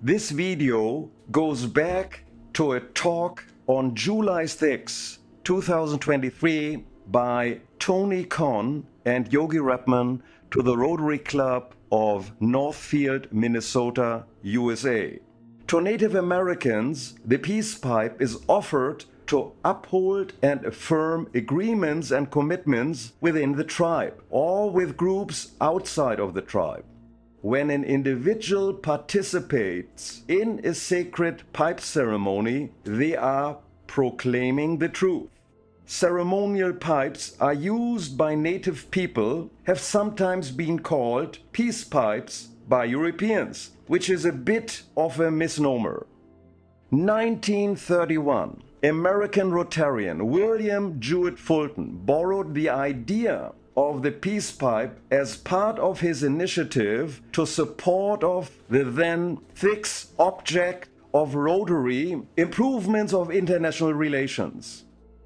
This video goes back to a talk on July 6, 2023 by Tony Conn and Yogi Reppmann to the Rotary Club of Northfield, Minnesota, USA. To Native Americans, the peace pipe is offered to uphold and affirm agreements and commitments within the tribe or with groups outside of the tribe. When an individual participates in a sacred pipe ceremony, they are proclaiming the truth. Ceremonial pipes are used by native people, have sometimes been called peace pipes by Europeans, which is a bit of a misnomer. 1931, American Rotarian William Jewett Fulton borrowed the idea of the peace pipe as part of his initiative to support of the then fixed object of Rotary improvements of international relations.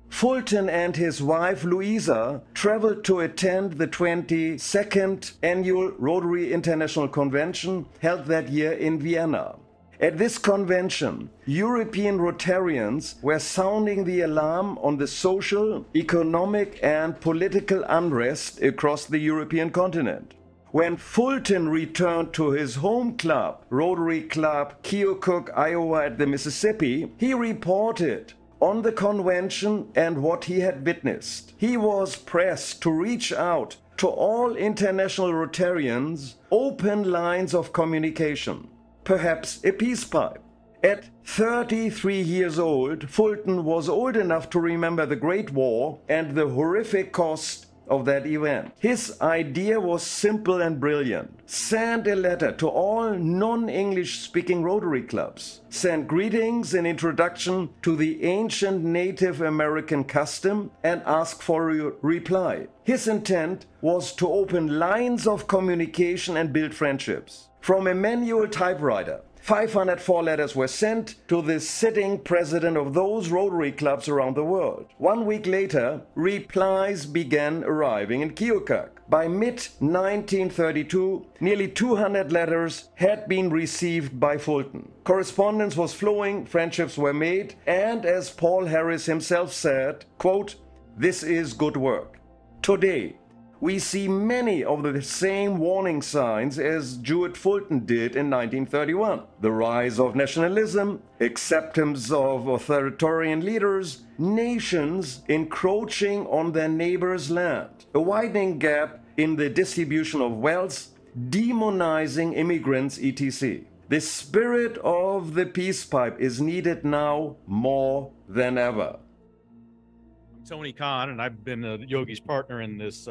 Fulton and his wife Louisa traveled to attend the 22nd Annual Rotary International Convention held that year in Vienna. At this convention, European Rotarians were sounding the alarm on the social, economic and political unrest across the European continent. When Fulton returned to his home club, Rotary Club Keokuk, Iowa at the Mississippi, he reported on the convention and what he had witnessed. He was pressed to reach out to all international Rotarians, open lines of communication. Perhaps a peace pipe. At 33 years old, Fulton was old enough to remember the Great War and the horrific cost of that event. His idea was simple and brilliant. Send a letter to all non-English speaking Rotary clubs. Send greetings and introduction to the ancient Native American custom and ask for a reply. His intent was to open lines of communication and build friendships. From a manual typewriter, 504 letters were sent to the sitting president of those Rotary clubs around the world. 1 week later, replies began arriving in Keokuk. By mid-1932, nearly 200 letters had been received by Fulton. Correspondence was flowing, friendships were made, and as Paul Harris himself said, quote, "This is good work." Today, we see many of the same warning signs as Jewett Fulton did in 1931. The rise of nationalism, acceptance of authoritarian leaders, nations encroaching on their neighbors' land, a widening gap in the distribution of wealth, demonizing immigrants, etc. The spirit of the peace pipe is needed now more than ever. I'm Tony Conn, and I've been Yogi's partner in this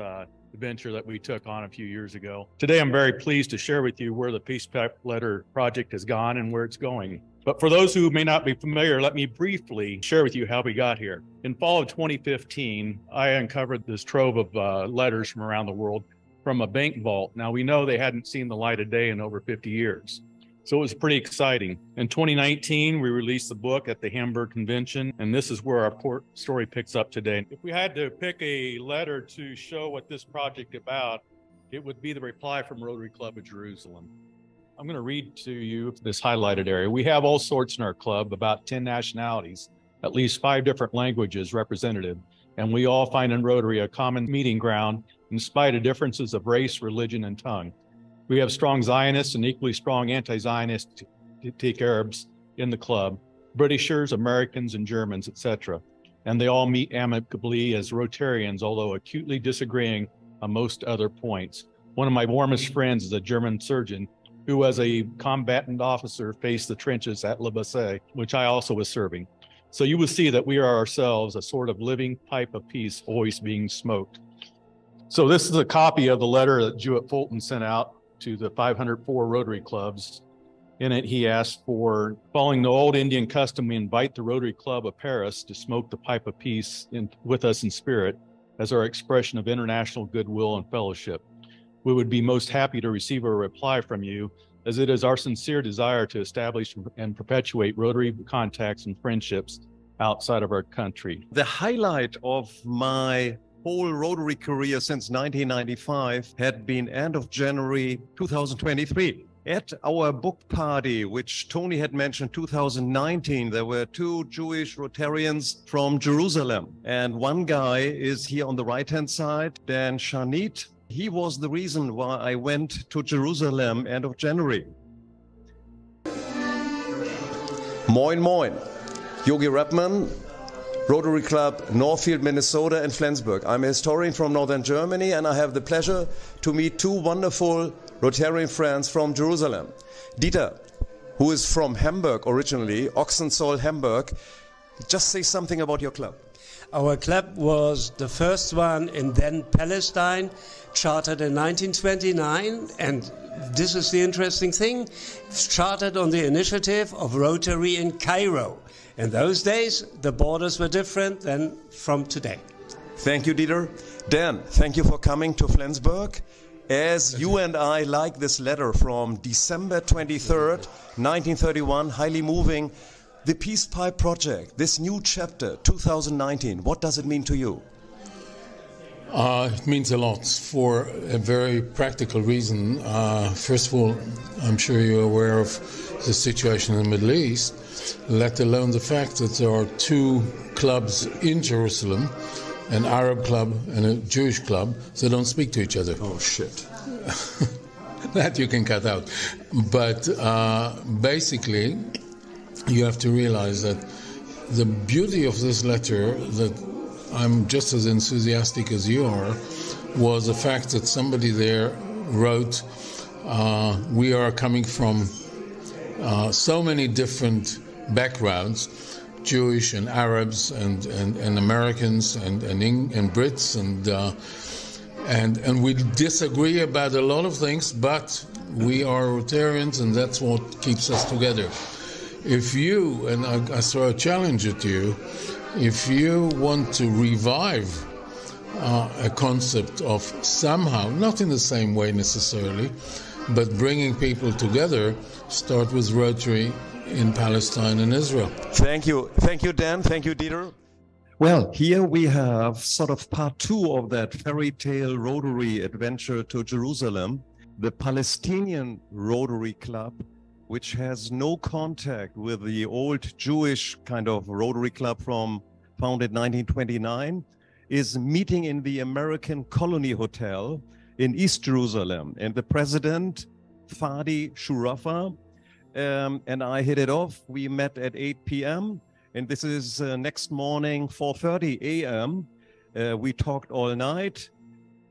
adventure that we took on a few years ago. Today, I'm very pleased to share with you where the Peace Pipe Letter project has gone and where it's going. But for those who may not be familiar, let me briefly share with you how we got here. In fall of 2015, I uncovered this trove of letters from around the world from a bank vault. Now, we know they hadn't seen the light of day in over 50 years. So it was pretty exciting. In 2019, we released the book at the Hamburg Convention, and this is where our story picks up today. If we had to pick a letter to show what this project is about, it would be the reply from Rotary Club of Jerusalem. I'm going to read to you this highlighted area. We have all sorts in our club, about 10 nationalities, at least 5 different languages represented, and we all find in Rotary a common meeting ground in spite of differences of race, religion, and tongue. We have strong Zionists and equally strong anti-Zionistic Arabs in the club, Britishers, Americans, and Germans, etc. And they all meet amicably as Rotarians, although acutely disagreeing on most other points. One of my warmest friends is a German surgeon who, as a combatant officer, faced the trenches at Le Bassée, which I also was serving. So you will see that we are ourselves a sort of living pipe of peace, always being smoked. So this is a copy of the letter that Jewett Fulton sent out to the 504 Rotary clubs. In it, he asked for, following the old Indian custom, we invite the Rotary Club of Paris to smoke the pipe of peace with us in spirit as our expression of international goodwill and fellowship. We would be most happy to receive a reply from you, as it is our sincere desire to establish and perpetuate Rotary contacts and friendships outside of our country. The highlight of my whole Rotary career since 1995 had been end of January 2023. At our book party, which Tony had mentioned, 2019, there were two Jewish Rotarians from Jerusalem. And one guy is here on the right-hand side, Dan Shanit. He was the reason why I went to Jerusalem end of January. Moin, moin. Yogi Reppmann, Rotary Club, Northfield, Minnesota, and Flensburg. I'm a historian from Northern Germany, and I have the pleasure to meet two wonderful Rotarian friends from Jerusalem. Dieter, who is from Hamburg originally, Ochsenzoll, Hamburg. Just say something about your club. Our club was the first one in then Palestine, chartered in 1929, and this is the interesting thing, chartered on the initiative of Rotary in Cairo. In those days, the borders were different than from today. Thank you, Dieter. Dan, thank you for coming to Flensburg. As you and I like this letter from December 23rd, 1931, highly moving, the Peace Pipe Project, this new chapter, 2019, what does it mean to you? It means a lot for a very practical reason. First of all, I'm sure you're aware of the situation in the Middle East, let alone the fact that there are two clubs in Jerusalem, an Arab club and a Jewish club, that don't speak to each other. Oh, shit. That you can cut out. But basically, you have to realize that the beauty of this letter, that I'm just as enthusiastic as you are, was the fact that somebody there wrote, we are coming from so many different backgrounds, Jewish and Arabs and Americans and Brits and we disagree about a lot of things, but we are Rotarians, and that's what keeps us together. If you, and I throw a challenge at you, if you want to revive a concept of somehow, not in the same way necessarily, but bringing people together, start with Rotary in Palestine and Israel. Thank you, Dan. Thank you, Dieter. Well, here we have sort of part two of that fairy tale Rotary adventure to Jerusalem, the Palestinian Rotary Club, which has no contact with the old Jewish kind of Rotary Club founded 1929, is meeting in the American Colony Hotel in East Jerusalem. And the president, Fadi Shurafa, and I hit it off. We met at 8 p.m. And this is next morning, 4:30 a.m. We talked all night,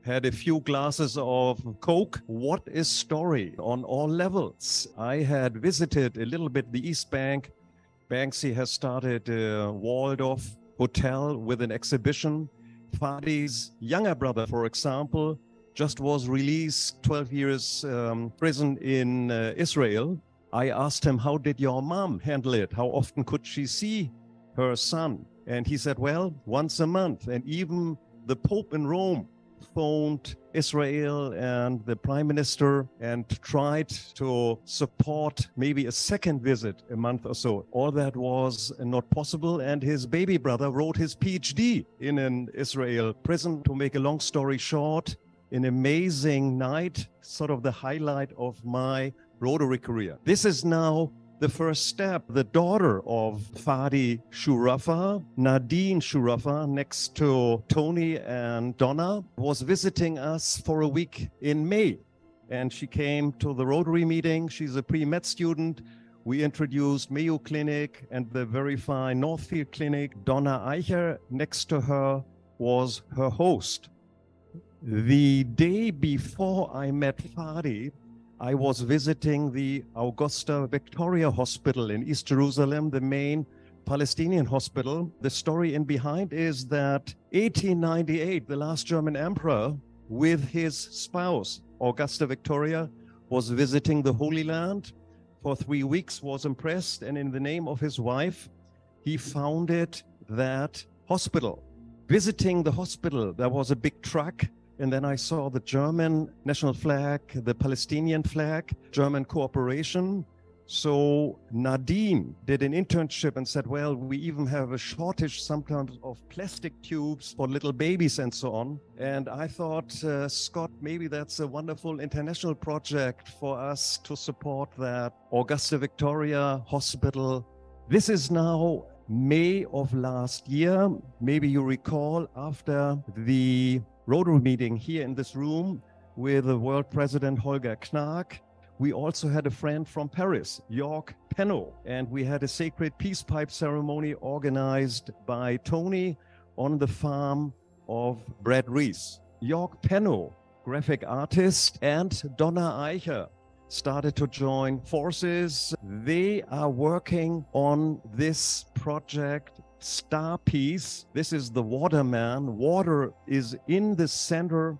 had a few glasses of Coke. What is story on all levels? I had visited a little bit the East Bank. Banksy has started a walled-off hotel with an exhibition. Fadi's younger brother, for example, just was released 12 years prison in Israel. I asked him, how did your mom handle it? How often could she see her son? And he said, well, once a month. And even the Pope in Rome phoned Israel and the Prime Minister and tried to support maybe a second visit a month or so. All that was not possible. And his baby brother wrote his PhD in an Israel prison. To make a long story short, an amazing night, sort of the highlight of my Rotary career. This is now the first step. The daughter of Fadi Shurafa, Nadine Shurafa, next to Tony and Donna, was visiting us for a week in May. And she came to the Rotary meeting. She's a pre-med student. We introduced Mayo Clinic and the very fine Northfield Clinic. Donna Eicher, next to her, was her host. The day before I met Fadi, I was visiting the Augusta Victoria Hospital in East Jerusalem, the main Palestinian hospital. The story in behind is that 1898, the last German emperor with his spouse, Augusta Victoria, was visiting the Holy Land for 3 weeks, was impressed, and in the name of his wife, he founded that hospital. Visiting the hospital, there was a big truck. And then I saw the German national flag, the Palestinian flag, German cooperation. So Nadine did an internship and said, well, we even have a shortage sometimes of plastic tubes for little babies and so on. And I thought, Scott, maybe that's a wonderful international project for us to support that. Augusta Victoria Hospital. This is now May of last year. Maybe you recall, after the Rotary meeting here in this room with the World President Holger Knark, we also had a friend from Paris, Joachim, and we had a sacred peace pipe ceremony organized by Tony on the farm of Brad Rees. Joachim, graphic artist, and Donna Eicher started to join forces. They are working on this project, Star Peace. This is the waterman. Water is in the center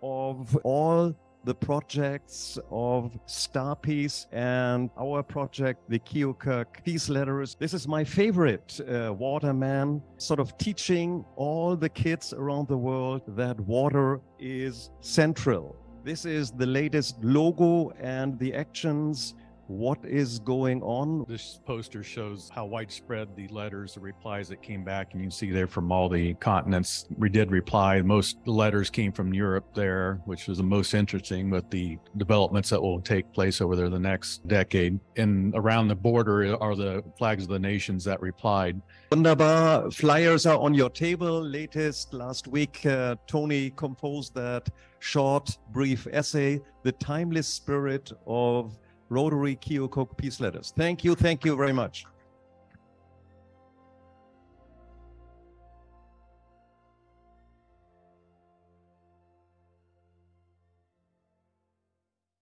of all the projects of Star Peace and our project, the Keokuk Peace Letters. This is my favorite waterman, sort of teaching all the kids around the world that water is central. This is the latest logo and the actions. What is going on? This poster shows how widespread the letters, the replies that came back, and you can see there from all the continents. We did reply. Most letters came from Europe there, which was the most interesting, but the developments that will take place over there the next decade. And around the border are the flags of the nations that replied. Wunderbar. Flyers are on your table. Latest last week, Tony composed that short, brief essay, The Timeless Spirit of Rotary Keokuk Peace Letters. Thank you very much.